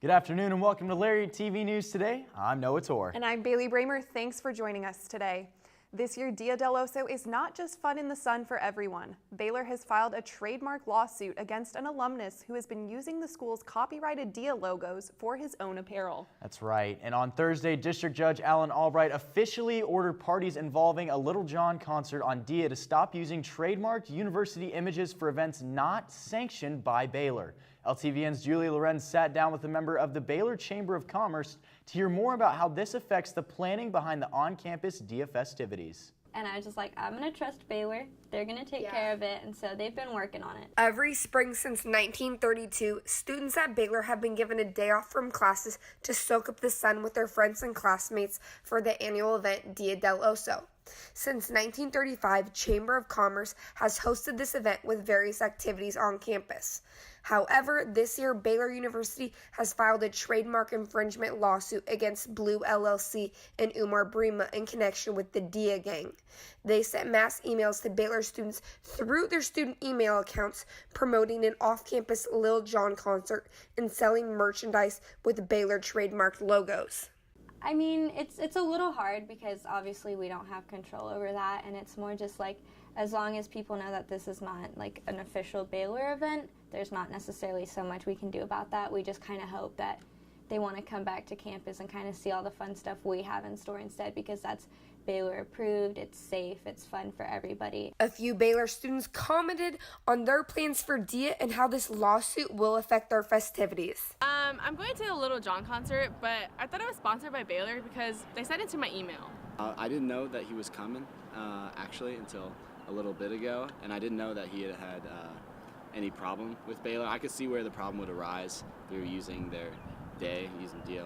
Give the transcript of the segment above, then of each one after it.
Good afternoon and welcome to Lariat TV News Today. I'm Noah Tor. And I'm Bailey Bramer. Thanks for joining us today. This year, Doe Lawsuit is not just fun in the sun for everyone. Baylor has filed a trademark lawsuit against an alumnus who has been using the school's copyrighted Doe logos for his own apparel. That's right. And on Thursday, District Judge Alan Albright officially ordered parties involving a Little John concert on Doe to stop using trademarked university images for events not sanctioned by Baylor. LTVN's Julia Lorenz sat down with a member of the Baylor Chamber of Commerce to hear more about how this affects the planning behind the on-campus Doe festivities. And I was just like, I'm going to trust Baylor. They're going to take care of it. And so they've been working on it. Every spring since 1932, students at Baylor have been given a day off from classes to soak up the sun with their friends and classmates for the annual event Dia del Oso. Since 1935, Chamber of Commerce has hosted this event with various activities on campus. However, this year, Baylor University has filed a trademark infringement lawsuit against Blue LLC and Umar Brima in connection with the Dia gang. They sent mass emails to Baylor students through their student email accounts promoting an off-campus Lil Jon concert and selling merchandise with Baylor trademarked logos. I mean, it's a little hard because obviously we don't have control over that, and it's more just like as long as people know that this is not like an official Baylor event, there's not necessarily so much we can do about that. We just kind of hope that they want to come back to campus and kind of see all the fun stuff we have in store instead, because that's Baylor approved, it's safe, it's fun for everybody. A few Baylor students commented on their plans for Dia and how this lawsuit will affect their festivities. I'm going to a Little John concert, but I thought it was sponsored by Baylor because they sent it to my email. I didn't know that he was coming, actually, until a little bit ago, and I didn't know that he had any problem with Baylor. I could see where the problem would arise through using their day, using Dia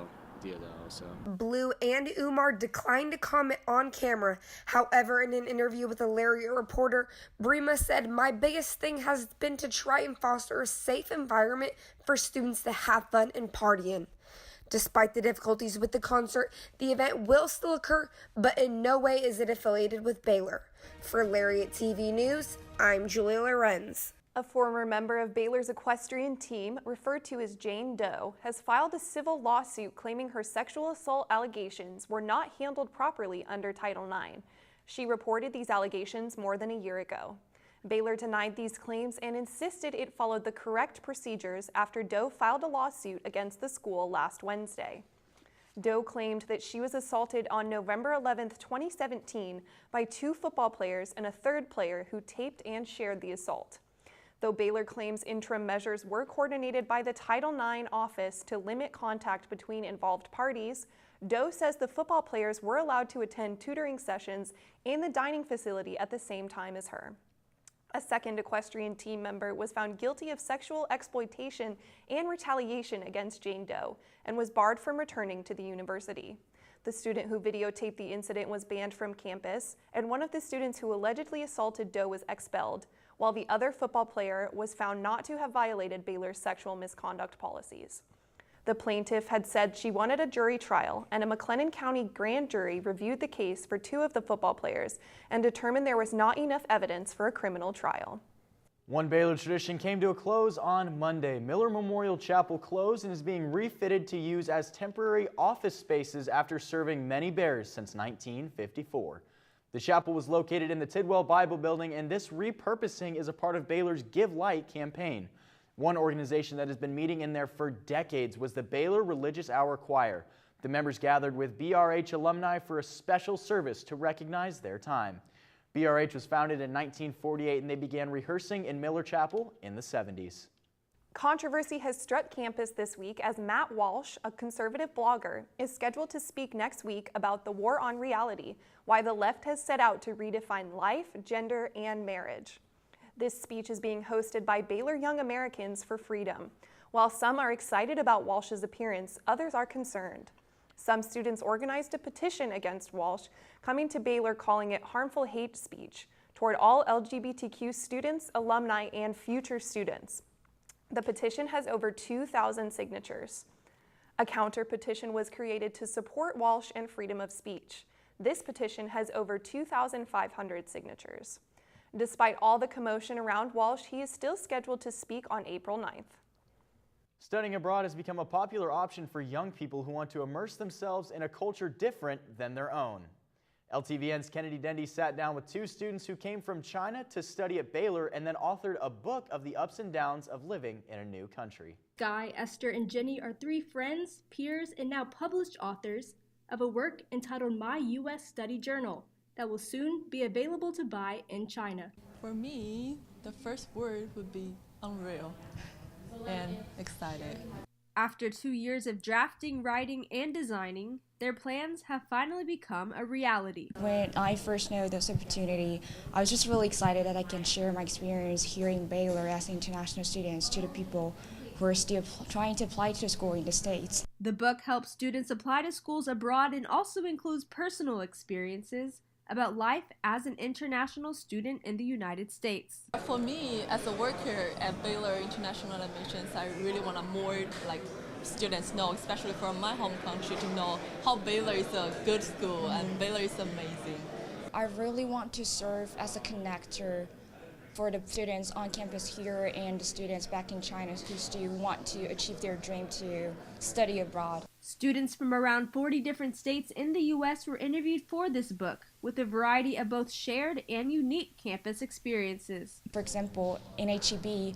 also. Blue and Umar declined to comment on camera. However, in an interview with a Lariat reporter, Brima said, "My biggest thing has been to try and foster a safe environment for students to have fun and party in." Despite the difficulties with the concert, the event will still occur, but in no way is it affiliated with Baylor. For Lariat TV News, I'm Julia Lorenz. A former member of Baylor's equestrian team, referred to as Jane Doe, has filed a civil lawsuit claiming her sexual assault allegations were not handled properly under Title IX. She reported these allegations more than a year ago. Baylor denied these claims and insisted it followed the correct procedures after Doe filed a lawsuit against the school last Wednesday. Doe claimed that she was assaulted on November 11, 2017 by two football players and a third player who taped and shared the assault. Though Baylor claims interim measures were coordinated by the Title IX office to limit contact between involved parties, Doe says the football players were allowed to attend tutoring sessions in the dining facility at the same time as her. A second equestrian team member was found guilty of sexual exploitation and retaliation against Jane Doe and was barred from returning to the university. The student who videotaped the incident was banned from campus, and one of the students who allegedly assaulted Doe was expelled, while the other football player was found not to have violated Baylor's sexual misconduct policies. The plaintiff had said she wanted a jury trial, and a McLennan County grand jury reviewed the case for two of the football players and determined there was not enough evidence for a criminal trial. One Baylor tradition came to a close on Monday. Miller Memorial Chapel closed and is being refitted to use as temporary office spaces after serving many Bears since 1954. The chapel was located in the Tidwell Bible Building, and this repurposing is a part of Baylor's Give Light campaign. One organization that has been meeting in there for decades was the Baylor Religious Hour Choir. The members gathered with BRH alumni for a special service to recognize their time. BRH was founded in 1948, and they began rehearsing in Miller Chapel in the 70s. Controversy has struck campus this week as Matt Walsh, a conservative blogger, is scheduled to speak next week about the war on reality, why the left has set out to redefine life, gender, and marriage. This speech is being hosted by Baylor Young Americans for Freedom. While some are excited about Walsh's appearance, others are concerned. Some students organized a petition against Walsh, coming to Baylor calling it harmful hate speech toward all LGBTQ students, alumni, and future students. The petition has over 2,000 signatures. A counter petition was created to support Walsh and freedom of speech. This petition has over 2,500 signatures. Despite all the commotion around Walsh, he is still scheduled to speak on April 9th. Studying abroad has become a popular option for young people who want to immerse themselves in a culture different than their own. LTVN's Kennedy Dendy sat down with two students who came from China to study at Baylor and then authored a book of the ups and downs of living in a new country. Guy, Esther, and Jenny are three friends, peers, and now published authors of a work entitled My U.S. Study Journal that will soon be available to buy in China. For me, the first word would be unreal and excited. After 2 years of drafting, writing, and designing, their plans have finally become a reality. When I first know this opportunity, I was just really excited that I can share my experience here in Baylor as international students to the people who are still trying to apply to school in the States. The book helps students apply to schools abroad and also includes personal experiences about life as an international student in the United States. For me, as a worker at Baylor International Admissions, I really want more students know, especially from my home country, to know how Baylor is a good school and Baylor is amazing. I really want to serve as a connector for the students on campus here and the students back in China who still want to achieve their dream to study abroad. Students from around 40 different states in the U.S. were interviewed for this book, with a variety of both shared and unique campus experiences. For example, in HEB,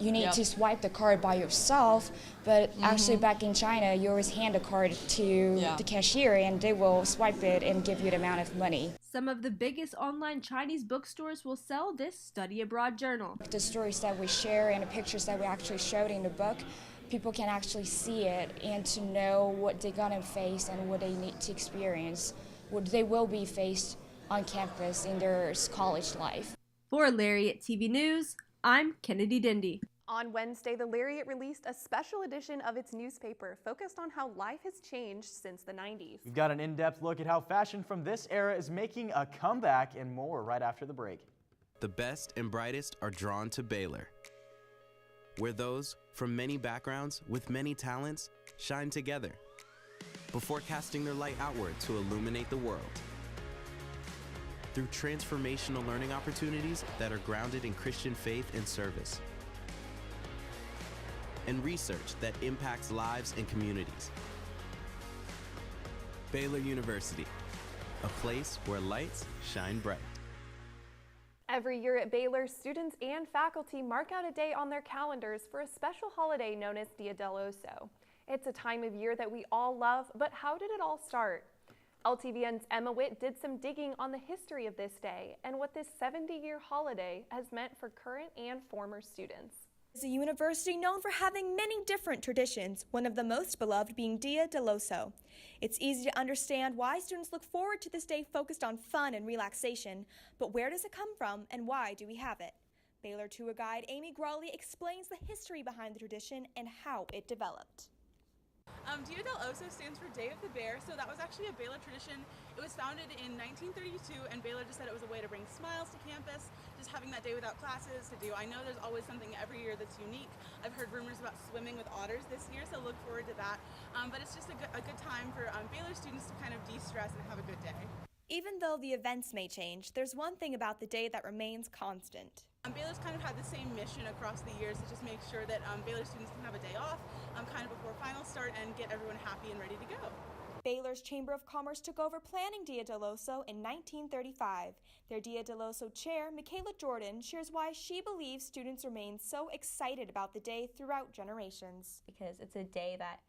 you need to swipe the card by yourself, but actually back in China, you always hand the card to the cashier and they will swipe it and give you the amount of money. Some of the biggest online Chinese bookstores will sell this study abroad journal. The stories that we share and the pictures that we actually showed in the book, people can actually see it and to know what they're gonna face and what they need to experience, what they will be faced on campus in their college life. For Lariat TV News, I'm Kennedy Dendy. On Wednesday, the Lariat released a special edition of its newspaper focused on how life has changed since the 90s. We've got an in-depth look at how fashion from this era is making a comeback and more right after the break. The best and brightest are drawn to Baylor, where those from many backgrounds with many talents shine together before casting their light outward to illuminate the world. Through transformational learning opportunities that are grounded in Christian faith and service, and research that impacts lives and communities. Baylor University, a place where lights shine bright. Every year at Baylor, students and faculty mark out a day on their calendars for a special holiday known as Dia del Oso. It's a time of year that we all love, but how did it all start? LTVN's Emma Witt did some digging on the history of this day and what this 70-year holiday has meant for current and former students. It's a university known for having many different traditions, one of the most beloved being Dia del Oso. It's easy to understand why students look forward to this day focused on fun and relaxation, but where does it come from and why do we have it? Baylor tour guide Amy Grawley explains the history behind the tradition and how it developed. Dia del Oso stands for Day of the Bear, so that was actually a Baylor tradition. It was founded in 1932, and Baylor just said it was a way to bring smiles to campus, just having that day without classes to do. I know there's always something every year that's unique. I've heard rumors about swimming with otters this year, so look forward to that. But it's just a good time for Baylor students to kind of de-stress and have a good day. Even though the events may change, there's one thing about the day that remains constant. Baylor's kind of had the same mission across the years to just make sure that Baylor students can have a day off kind of before finals start and get everyone happy and ready to go. Baylor's Chamber of Commerce took over planning Dia del Oso in 1935. Their Dia del Oso chair, Michaela Jordan, shares why she believes students remain so excited about the day throughout generations. Because it's a day that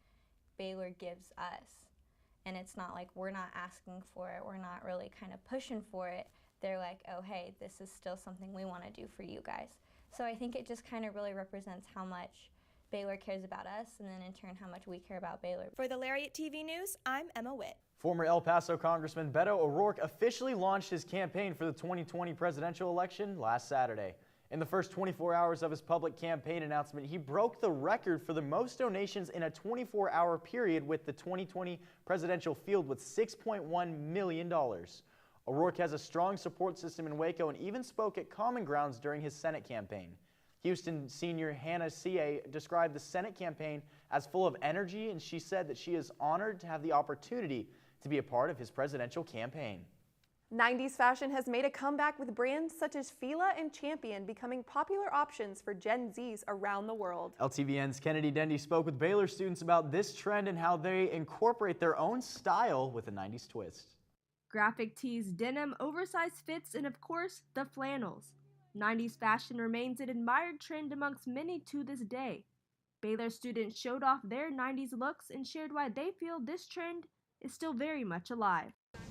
Baylor gives us. And it's not like we're not asking for it, we're not really kind of pushing for it. They're like, oh, hey, this is still something we want to do for you guys. So I think it just kind of really represents how much Baylor cares about us, and then in turn how much we care about Baylor. For the Lariat TV News, I'm Emma Witt. Former El Paso Congressman Beto O'Rourke officially launched his campaign for the 2020 presidential election last Saturday. In the first 24 hours of his public campaign announcement, he broke the record for the most donations in a 24-hour period with the 2020 presidential field with $6.1 million. O'Rourke has a strong support system in Waco and even spoke at Common Grounds during his Senate campaign. Houston senior Hannah C.A. described the Senate campaign as full of energy, and she said that she is honored to have the opportunity to be a part of his presidential campaign. 90s fashion has made a comeback with brands such as Fila and Champion becoming popular options for Gen Zs around the world. LTVN's Kennedy Dendy spoke with Baylor students about this trend and how they incorporate their own style with a 90s twist. Graphic tees, denim, oversized fits, and of course, the flannels. 90s fashion remains an admired trend amongst many to this day. Baylor students showed off their 90s looks and shared why they feel this trend is still very much alive.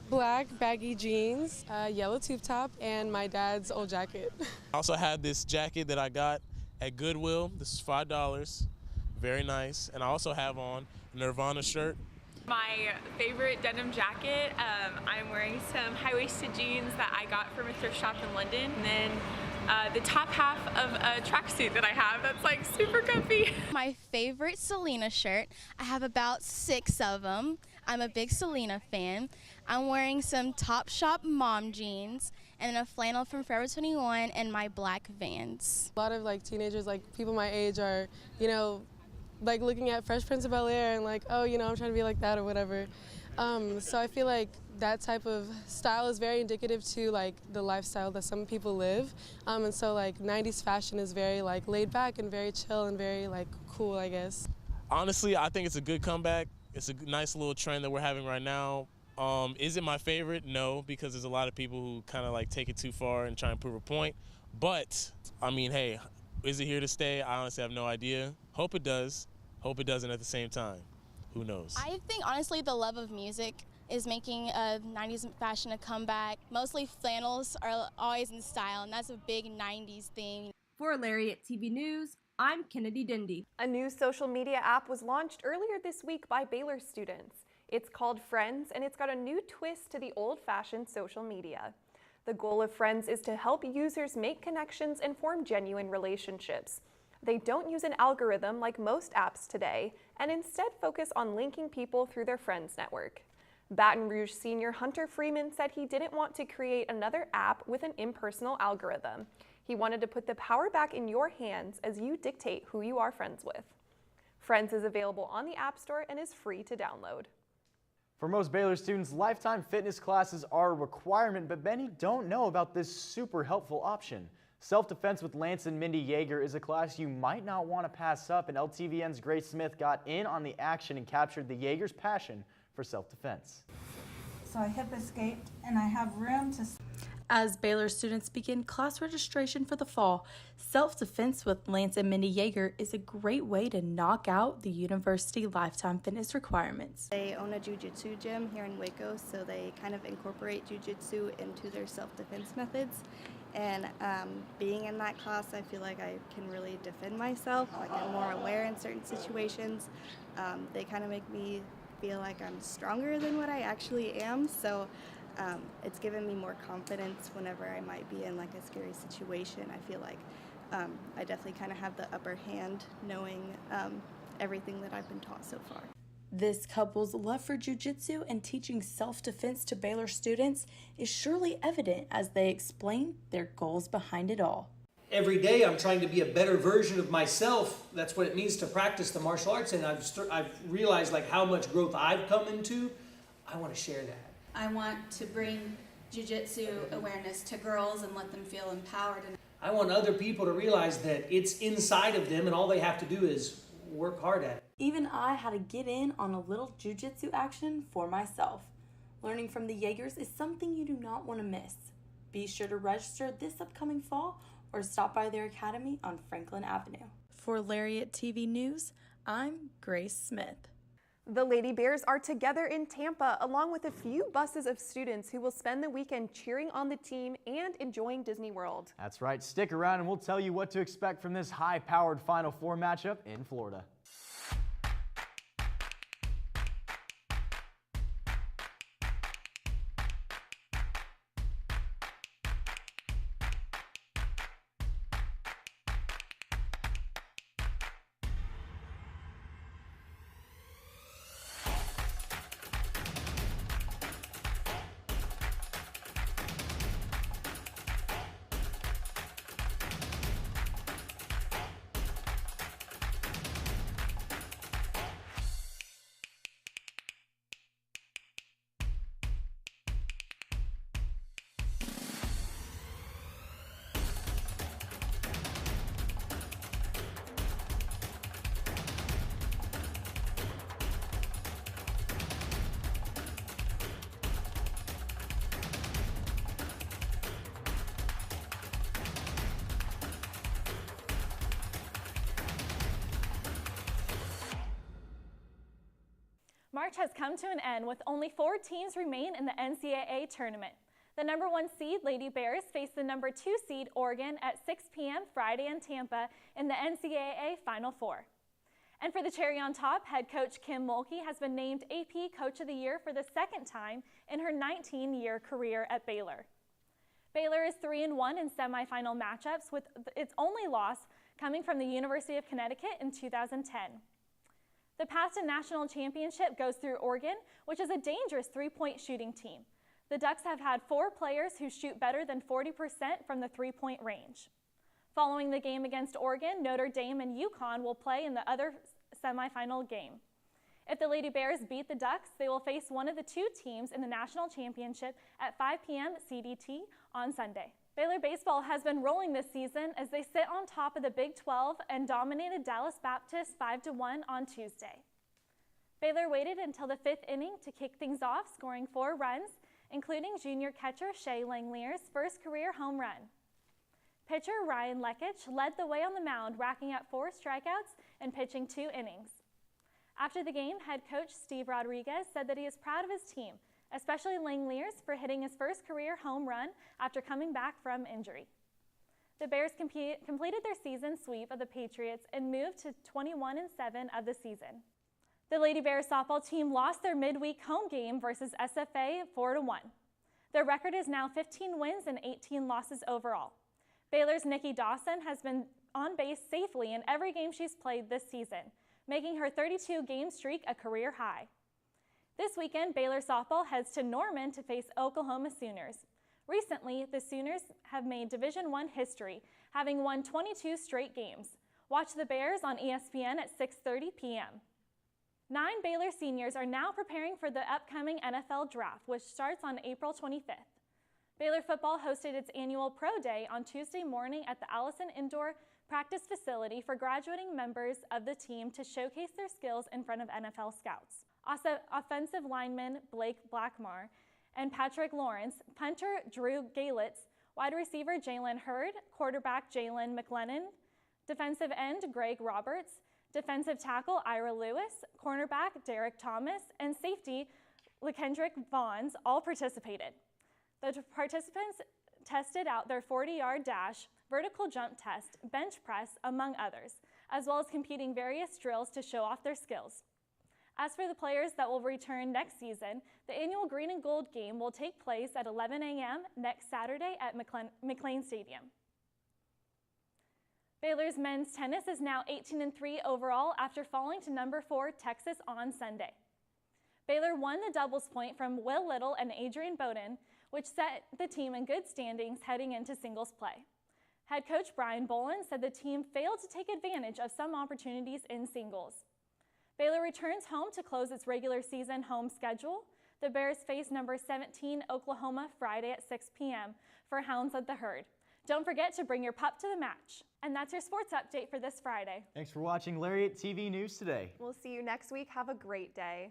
Black baggy jeans, yellow tube top, and my dad's old jacket. I also had this jacket that I got at Goodwill. This is $5, very nice. And I also have on a Nirvana shirt. My favorite denim jacket, I'm wearing some high-waisted jeans that I got from a thrift shop in London. And then the top half of a tracksuit that I have that's like super comfy. My favorite Selena shirt, I have about 6 of them. I'm a big Selena fan. I'm wearing some Topshop mom jeans and a flannel from Forever 21 and my black Vans. A lot of like teenagers, like people my age are, like looking at Fresh Prince of Bel-Air and like, oh, I'm trying to be like that or whatever. So I feel like that type of style is very indicative to like the lifestyle that some people live. And so like 90s fashion is very like laid back and very chill and very like cool, I guess. Honestly, I think it's a good comeback. It's a nice little trend that we're having right now. Is it my favorite? No, because there's a lot of people who kind of like take it too far and try and prove a point. But, I mean, hey, is it here to stay? I honestly have no idea. Hope it does. Hope it doesn't at the same time. Who knows? I think, honestly, the love of music is making 90s fashion a comeback. Mostly flannels are always in style, and that's a big 90s thing. For Lariat TV News, I'm Kennedy Dendy. A new social media app was launched earlier this week by Baylor students. It's called Friends, and it's got a new twist to the old-fashioned social media. The goal of Friends is to help users make connections and form genuine relationships. They don't use an algorithm like most apps today, and instead focus on linking people through their friends network. Baton Rouge senior Hunter Freeman said he didn't want to create another app with an impersonal algorithm. He wanted to put the power back in your hands as you dictate who you are friends with. Friends is available on the App Store and is free to download. For most Baylor students, lifetime fitness classes are a requirement, but many don't know about this super helpful option. Self-Defense with Lance and Mindy Yeager is a class you might not want to pass up, and LTVN's Grace Smith got in on the action and captured the Yeagers' passion for self-defense. So I hip escaped, and I have room to... As Baylor students begin class registration for the fall, Self-Defense with Lance and Mindy Yeager is a great way to knock out the university lifetime fitness requirements. They own a jiu-jitsu gym here in Waco, so they kind of incorporate jiu-jitsu into their self-defense methods. And being in that class, I feel like I can really defend myself. Like I'm more aware in certain situations. They kind of make me feel like I'm stronger than what I actually am. So it's given me more confidence whenever I might be in like a scary situation. I feel like I definitely kind of have the upper hand knowing everything that I've been taught so far. This couple's love for jiu-jitsu and teaching self-defense to Baylor students is surely evident as they explain their goals behind it all. Every day I'm trying to be a better version of myself. That's what it means to practice the martial arts, and I've realized like how much growth I've come into. I want to share that. I want to bring jiu-jitsu awareness to girls and let them feel empowered. I want other people to realize that it's inside of them and all they have to do is work hard at it. Even I had to get in on a little jiu-jitsu action for myself. Learning from the Yeagers is something you do not want to miss. Be sure to register this upcoming fall or stop by their academy on Franklin Avenue. For Lariat TV News, I'm Grace Smith. The Lady Bears are together in Tampa, along with a few buses of students who will spend the weekend cheering on the team and enjoying Disney World. That's right. Stick around and we'll tell you what to expect from this high-powered Final Four matchup in Florida. March has come to an end with only 4 teams remain in the NCAA tournament. The number 1 seed Lady Bears face the number 2 seed Oregon at 6 p.m. Friday in Tampa in the NCAA Final Four. And for the cherry on top, head coach Kim Mulkey has been named AP Coach of the Year for the 2nd time in her 19-year career at Baylor. Baylor is 3-1 in semifinal matchups, with its only loss coming from the University of Connecticut in 2010. The path to national championship goes through Oregon, which is a dangerous 3-point shooting team. The Ducks have had 4 players who shoot better than 40% from the 3-point range. Following the game against Oregon, Notre Dame and UConn will play in the other semifinal game. If the Lady Bears beat the Ducks, they will face one of the 2 teams in the national championship at 5 p.m. CDT on Sunday. Baylor baseball has been rolling this season as they sit on top of the Big 12 and dominated Dallas Baptist 5-1 on Tuesday. Baylor waited until the 5th inning to kick things off, scoring 4 runs, including junior catcher Shea Langlier's first career home run. Pitcher Ryan Lekich led the way on the mound, racking up 4 strikeouts and pitching 2 innings. After the game, head coach Steve Rodriguez said that he is proud of his team, especially Langlier's for hitting his first career home run after coming back from injury. The Bears completed their season sweep of the Patriots and moved to 21-7 of the season. The Lady Bears softball team lost their midweek home game versus SFA 4-1. Their record is now 15 wins and 18 losses overall. Baylor's Nikki Dawson has been on base safely in every game she's played this season, making her 32-game streak a career high. This weekend, Baylor softball heads to Norman to face Oklahoma Sooners. Recently, the Sooners have made Division I history, having won 22 straight games. Watch the Bears on ESPN at 6:30 p.m. 9 Baylor seniors are now preparing for the upcoming NFL Draft, which starts on April 25th. Baylor football hosted its annual Pro Day on Tuesday morning at the Allison Indoor Practice Facility for graduating members of the team to showcase their skills in front of NFL scouts. Also, offensive lineman Blake Blackmar and Patrick Lawrence, punter Drew Galitz, wide receiver Jalen Hurd, quarterback Jalen McLennan, defensive end Greg Roberts, defensive tackle Ira Lewis, cornerback Derek Thomas, and safety LaKendrick Vaughns all participated. The participants tested out their 40-yard dash, vertical jump test, bench press, among others, as well as competing various drills to show off their skills. As for the players that will return next season, the annual Green and Gold game will take place at 11 a.m. next Saturday at McLean Stadium. Baylor's men's tennis is now 18-3 overall after falling to number 4 Texas on Sunday. Baylor won the doubles point from Will Little and Adrian Bowden, which set the team in good standings heading into singles play. Head coach Brian Bolin said the team failed to take advantage of some opportunities in singles. Baylor returns home to close its regular season home schedule. The Bears face number 17 Oklahoma Friday at 6 p.m. for Hounds of the Herd. Don't forget to bring your pup to the match. And that's your sports update for this Friday. Thanks for watching Lariat TV News today. We'll see you next week. Have a great day.